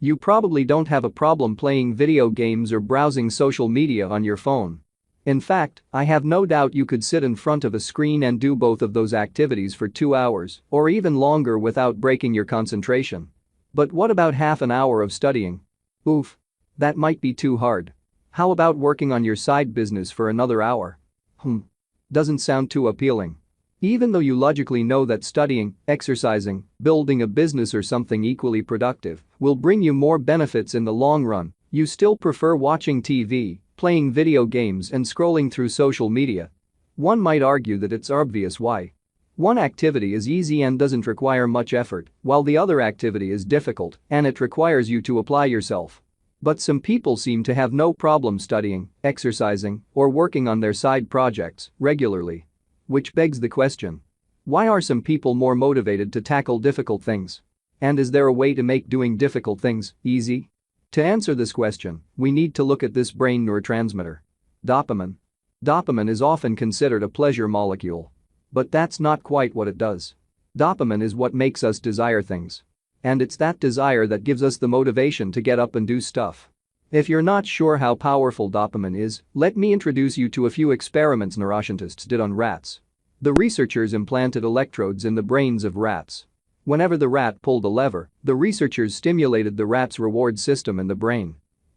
You probably don't have a problem playing video games or browsing social media on your phone. In fact, I have no doubt you could sit in front of a screen and do both of those activities for 2 hours or even longer without breaking your concentration. But what about half an hour of studying? Oof. That might be too hard. How about working on your side business for another hour? Doesn't sound too appealing. Even though you logically know that studying, exercising, building a business or something equally productive will bring you more benefits in the long run, you still prefer watching TV, playing video games and scrolling through social media. One might argue that it's obvious why. One activity is easy and doesn't require much effort, while the other activity is difficult and it requires you to apply yourself. But some people seem to have no problem studying, exercising, or working on their side projects regularly. Which begs the question: why are some people more motivated to tackle difficult things? And is there a way to make doing difficult things easy? To answer this question, we need to look at this brain neurotransmitter. Dopamine. Dopamine is often considered a pleasure molecule. But that's not quite what it does. Dopamine is what makes us desire things. And it's that desire that gives us the motivation to get up and do stuff. If you're not sure how powerful dopamine is, let me introduce you to a few experiments neuroscientists did on rats. The researchers implanted electrodes in the brains of rats. Whenever the rat pulled a lever, the researchers stimulated the rat's reward system in the brain.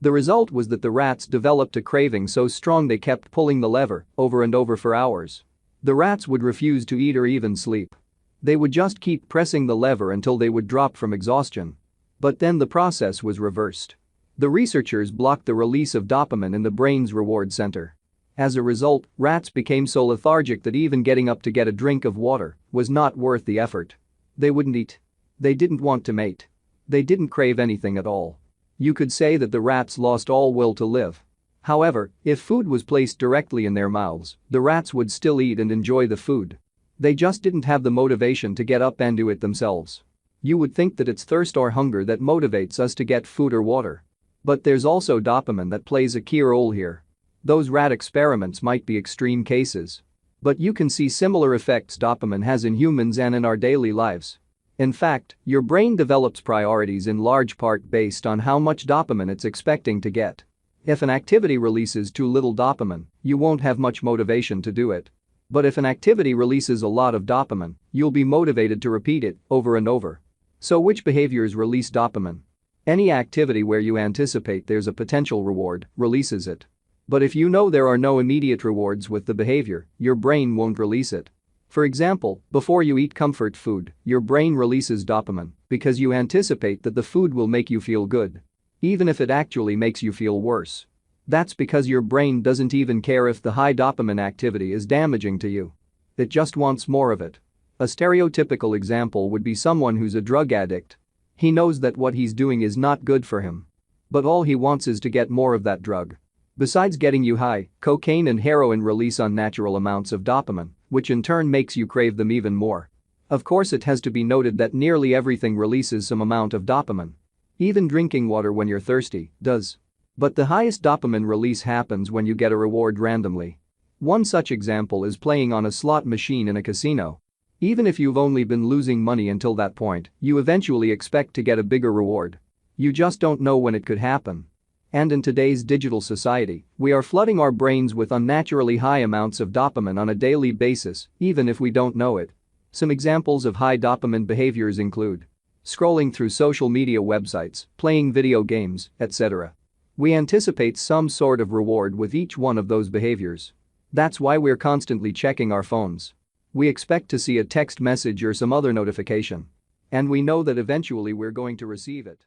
The result was that the rats developed a craving so strong they kept pulling the lever over and over for hours. The rats would refuse to eat or even sleep. They would just keep pressing the lever until they would drop from exhaustion. But then the process was reversed. The researchers blocked the release of dopamine in the brain's reward center. As a result, rats became so lethargic that even getting up to get a drink of water was not worth the effort. They wouldn't eat. They didn't want to mate. They didn't crave anything at all. You could say that the rats lost all will to live. However, if food was placed directly in their mouths, the rats would still eat and enjoy the food. They just didn't have the motivation to get up and do it themselves. You would think that it's thirst or hunger that motivates us to get food or water. But there's also dopamine that plays a key role here. Those rat experiments might be extreme cases. But you can see similar effects dopamine has in humans and in our daily lives. In fact, your brain develops priorities in large part based on how much dopamine it's expecting to get. If an activity releases too little dopamine, you won't have much motivation to do it. But if an activity releases a lot of dopamine, you'll be motivated to repeat it over and over. So which behaviors release dopamine? Any activity where you anticipate there's a potential reward releases it. But if you know there are no immediate rewards with the behavior, your brain won't release it. For example, before you eat comfort food, your brain releases dopamine because you anticipate that the food will make you feel good. Even if it actually makes you feel worse. That's because your brain doesn't even care if the high dopamine activity is damaging to you. It just wants more of it. A stereotypical example would be someone who's a drug addict. He knows that what he's doing is not good for him. But all he wants is to get more of that drug. Besides getting you high, cocaine and heroin release unnatural amounts of dopamine, which in turn makes you crave them even more. Of course, it has to be noted that nearly everything releases some amount of dopamine. Even drinking water when you're thirsty does. But the highest dopamine release happens when you get a reward randomly. One such example is playing on a slot machine in a casino. Even if you've only been losing money until that point, you eventually expect to get a bigger reward. You just don't know when it could happen. And in today's digital society, we are flooding our brains with unnaturally high amounts of dopamine on a daily basis, even if we don't know it. Some examples of high dopamine behaviors include scrolling through social media websites, playing video games, etc. We anticipate some sort of reward with each one of those behaviors. That's why we're constantly checking our phones. We expect to see a text message or some other notification. And we know that eventually we're going to receive it.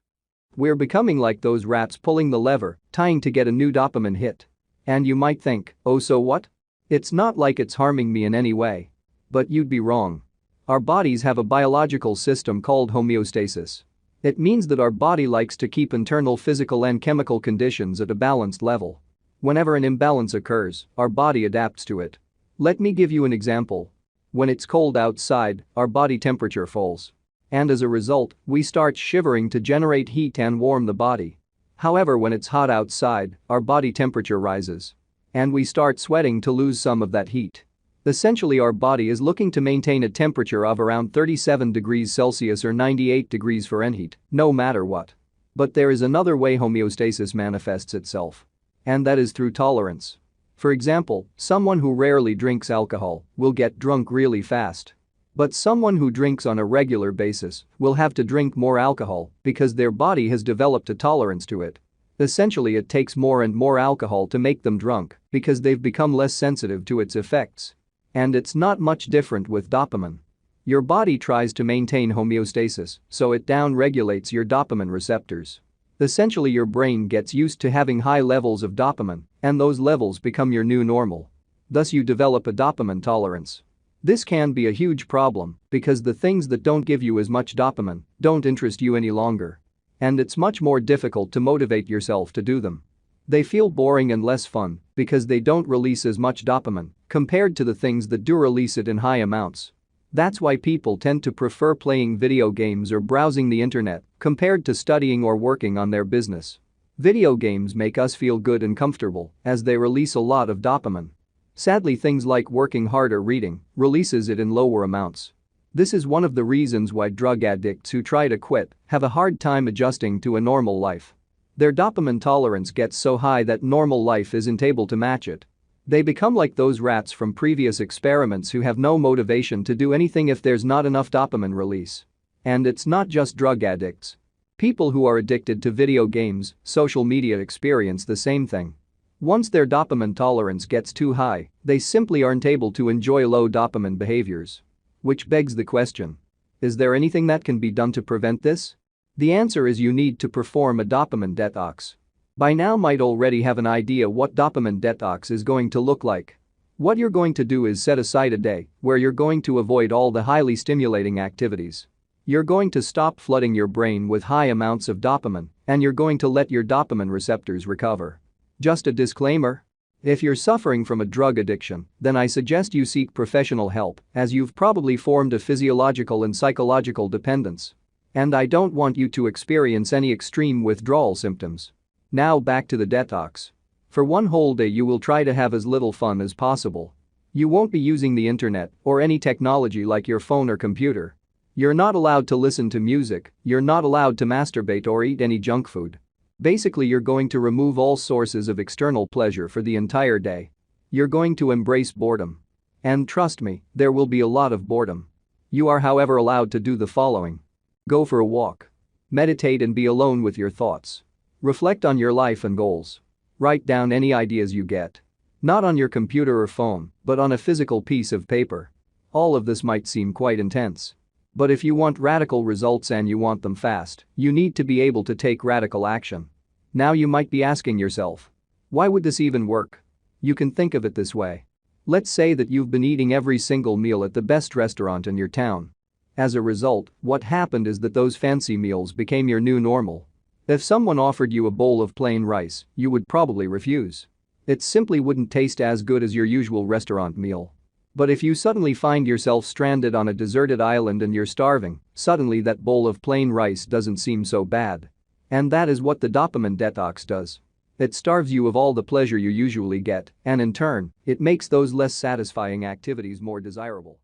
We're becoming like those rats pulling the lever, trying to get a new dopamine hit. And you might think, oh, so what? It's not like it's harming me in any way. But you'd be wrong. Our bodies have a biological system called homeostasis. It means that our body likes to keep internal physical and chemical conditions at a balanced level. Whenever an imbalance occurs, our body adapts to it. Let me give you an example. When it's cold outside, our body temperature falls. And as a result, we start shivering to generate heat and warm the body. However, when it's hot outside, our body temperature rises. And we start sweating to lose some of that heat. Essentially, our body is looking to maintain a temperature of around 37 degrees Celsius or 98 degrees Fahrenheit, no matter what. But there is another way homeostasis manifests itself. And that is through tolerance. For example, someone who rarely drinks alcohol will get drunk really fast. But someone who drinks on a regular basis will have to drink more alcohol because their body has developed a tolerance to it. Essentially, it takes more and more alcohol to make them drunk because they've become less sensitive to its effects. And it's not much different with dopamine. Your body tries to maintain homeostasis, so it down-regulates your dopamine receptors. Essentially, your brain gets used to having high levels of dopamine, and those levels become your new normal. Thus, you develop a dopamine tolerance. This can be a huge problem because the things that don't give you as much dopamine don't interest you any longer. And it's much more difficult to motivate yourself to do them. They feel boring and less fun because they don't release as much dopamine compared to the things that do release it in high amounts. That's why people tend to prefer playing video games or browsing the internet compared to studying or working on their business. Video games make us feel good and comfortable as they release a lot of dopamine. Sadly, things like working hard or reading releases it in lower amounts. This is one of the reasons why drug addicts who try to quit have a hard time adjusting to a normal life. Their dopamine tolerance gets so high that normal life isn't able to match it. They become like those rats from previous experiments who have no motivation to do anything if there's not enough dopamine release. And it's not just drug addicts. People who are addicted to video games, social media experience the same thing. Once their dopamine tolerance gets too high, they simply aren't able to enjoy low dopamine behaviors. Which begs the question: is there anything that can be done to prevent this? The answer is you need to perform a dopamine detox. By now might already have an idea what dopamine detox is going to look like. What you're going to do is set aside a day where you're going to avoid all the highly stimulating activities. You're going to stop flooding your brain with high amounts of dopamine, and you're going to let your dopamine receptors recover. Just a disclaimer: if you're suffering from a drug addiction, then I suggest you seek professional help as you've probably formed a physiological and psychological dependence. And I don't want you to experience any extreme withdrawal symptoms. Now back to the detox. For one whole day you will try to have as little fun as possible. You won't be using the internet or any technology like your phone or computer. You're not allowed to listen to music, you're not allowed to masturbate or eat any junk food. Basically, you're going to remove all sources of external pleasure for the entire day. You're going to embrace boredom. And trust me, there will be a lot of boredom. You are, however, allowed to do the following: go for a walk. Meditate and be alone with your thoughts. Reflect on your life and goals. Write down any ideas you get. Not on your computer or phone, but on a physical piece of paper. All of this might seem quite intense. But if you want radical results and you want them fast, you need to be able to take radical action. Now you might be asking yourself, why would this even work? You can think of it this way. Let's say that you've been eating every single meal at the best restaurant in your town. As a result, what happened is that those fancy meals became your new normal. If someone offered you a bowl of plain rice, you would probably refuse. It simply wouldn't taste as good as your usual restaurant meal. But if you suddenly find yourself stranded on a deserted island and you're starving, suddenly that bowl of plain rice doesn't seem so bad. And that is what the dopamine detox does. It starves you of all the pleasure you usually get, and in turn, it makes those less satisfying activities more desirable.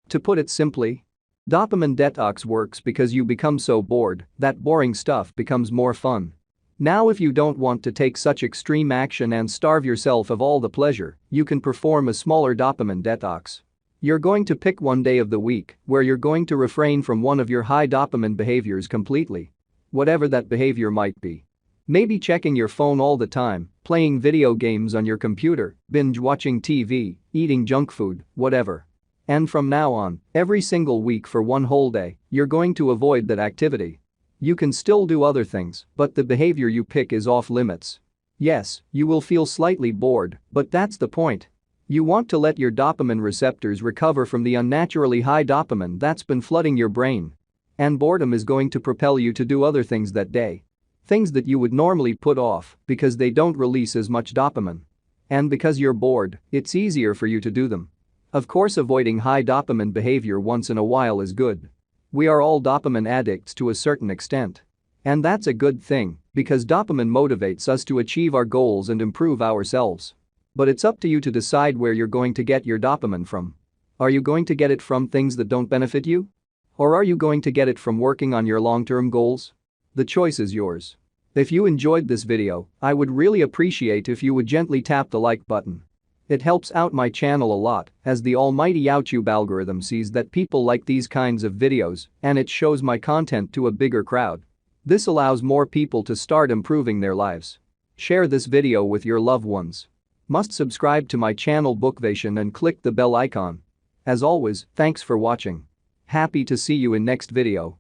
To put it simply, dopamine detox works because you become so bored that boring stuff becomes more fun. Now, if you don't want to take such extreme action and starve yourself of all the pleasure, you can perform a smaller dopamine detox. You're going to pick one day of the week where you're going to refrain from one of your high dopamine behaviors completely. Whatever that behavior might be. Maybe checking your phone all the time, playing video games on your computer, binge watching TV, eating junk food, whatever. And from now on, every single week for one whole day, you're going to avoid that activity. You can still do other things, but the behavior you pick is off limits. Yes, you will feel slightly bored, but that's the point. You want to let your dopamine receptors recover from the unnaturally high dopamine that's been flooding your brain. And boredom is going to propel you to do other things that day. Things that you would normally put off because they don't release as much dopamine. And because you're bored, it's easier for you to do them. Of course, avoiding high dopamine behavior once in a while is good. We are all dopamine addicts to a certain extent. And that's a good thing, because dopamine motivates us to achieve our goals and improve ourselves. But it's up to you to decide where you're going to get your dopamine from. Are you going to get it from things that don't benefit you? Or are you going to get it from working on your long-term goals? The choice is yours. If you enjoyed this video, I would really appreciate if you would gently tap the like button. It helps out my channel a lot as the almighty YouTube algorithm sees that people like these kinds of videos and it shows my content to a bigger crowd. This allows more people to start improving their lives. Share this video with your loved ones. Must subscribe to my channel Bookvation and click the bell icon. As always, thanks for watching. Happy to see you in next video.